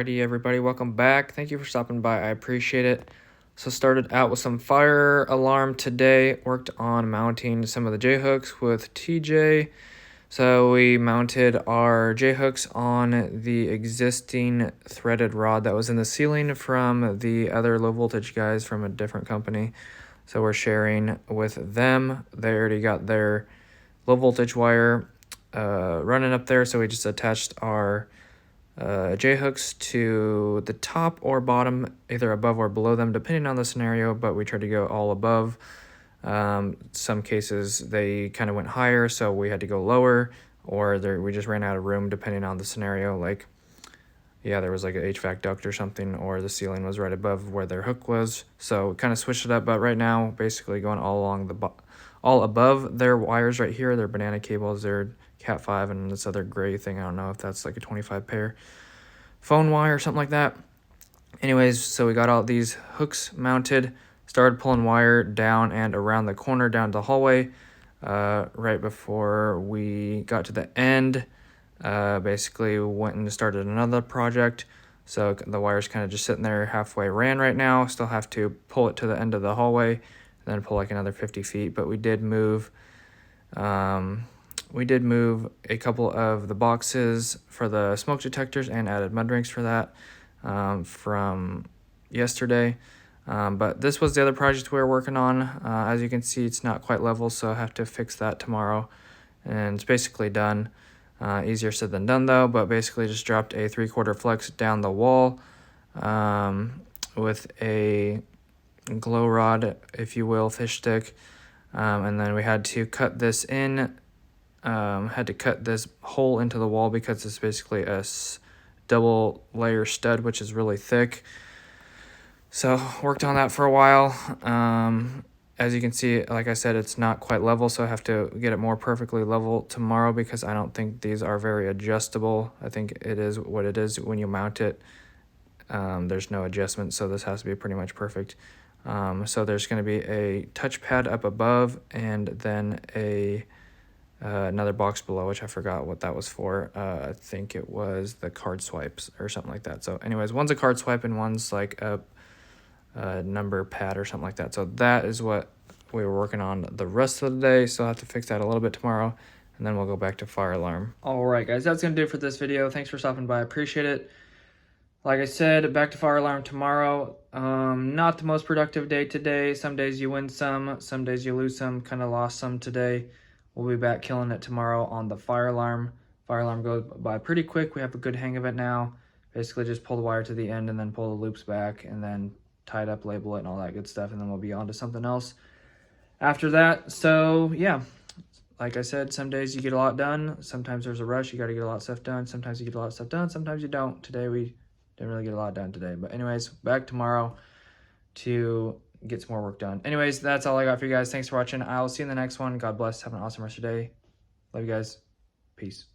Alrighty, everybody, welcome back. Thank you for stopping by. I appreciate it. So started out with some fire alarm today. Worked on mounting some of the J-hooks with TJ. So we mounted our J-hooks on the existing threaded rod that was in the ceiling from the other low voltage guys from a different company. So we're sharing with them. They already got their low voltage wire running up there. So we just attached our J-hooks to the top or bottom, either above or below them, depending on the scenario, but we tried to go all above. Some cases they kind of went higher, so we had to go lower, or we just ran out of room depending on the scenario. Like, yeah, there was like an HVAC duct or something, or the ceiling was right above where their hook was, so we kind of switched it up. But right now, basically going all along all above their wires right here, their banana cables, their Cat 5, and this other gray thing. I don't know if that's like a 25 pair phone wire or something like that. Anyways, so we got all these hooks mounted, started pulling wire down and around the corner down the hallway. Right before we got to the end, basically went and started another project. So the wire's kind of just sitting there halfway ran right now. Still have to pull it to the end of the hallway, then pull like another 50 feet. But we did move a couple of the boxes for the smoke detectors and added mud rinks for that from yesterday. But this was the other project we were working on. As you can see, it's not quite level, so I have to fix that tomorrow. And it's basically done. Easier said than done though, but basically just dropped a 3/4 flex down the wall with a glow rod, if you will, fish stick. And then we had to cut this in. Had to cut this hole into the wall because it's basically a double layer stud, which is really thick. So worked on that for a while. As you can see, like I said, it's not quite level, so I have to get it more perfectly level tomorrow because I don't think these are very adjustable. I think it is what it is when you mount it. There's no adjustment, so this has to be pretty much perfect. So there's going to be a touchpad up above and then another box below, which I forgot what that was for. I think it was the card swipes or something like that. So anyways, one's a card swipe and one's like a number pad or something like that. So that is what we were working on the rest of the day. So I'll have to fix that a little bit tomorrow, and then we'll go back to fire alarm. All right, guys, that's gonna do it for this video. Thanks for stopping by. I appreciate it. Like I said, back to fire alarm tomorrow. Not the most productive day today. Some days you win some days you lose some. Kind of lost some today. We'll be back killing it tomorrow on the fire alarm. Fire alarm goes by pretty quick. We have a good hang of it now. Basically just pull the wire to the end and then pull the loops back and then tie it up, label it, and all that good stuff, and then we'll be on to something else after that. So yeah, like I said, some days you get a lot done. Sometimes there's a rush. You got to get a lot of stuff done. Sometimes you get a lot of stuff done. Sometimes you don't. Today we didn't really get a lot done today. But anyways, back tomorrow to get some more work done. Anyways, that's all I got for you guys. Thanks for watching. I'll see you in the next one. God bless. Have an awesome rest of your day. Love you guys. Peace.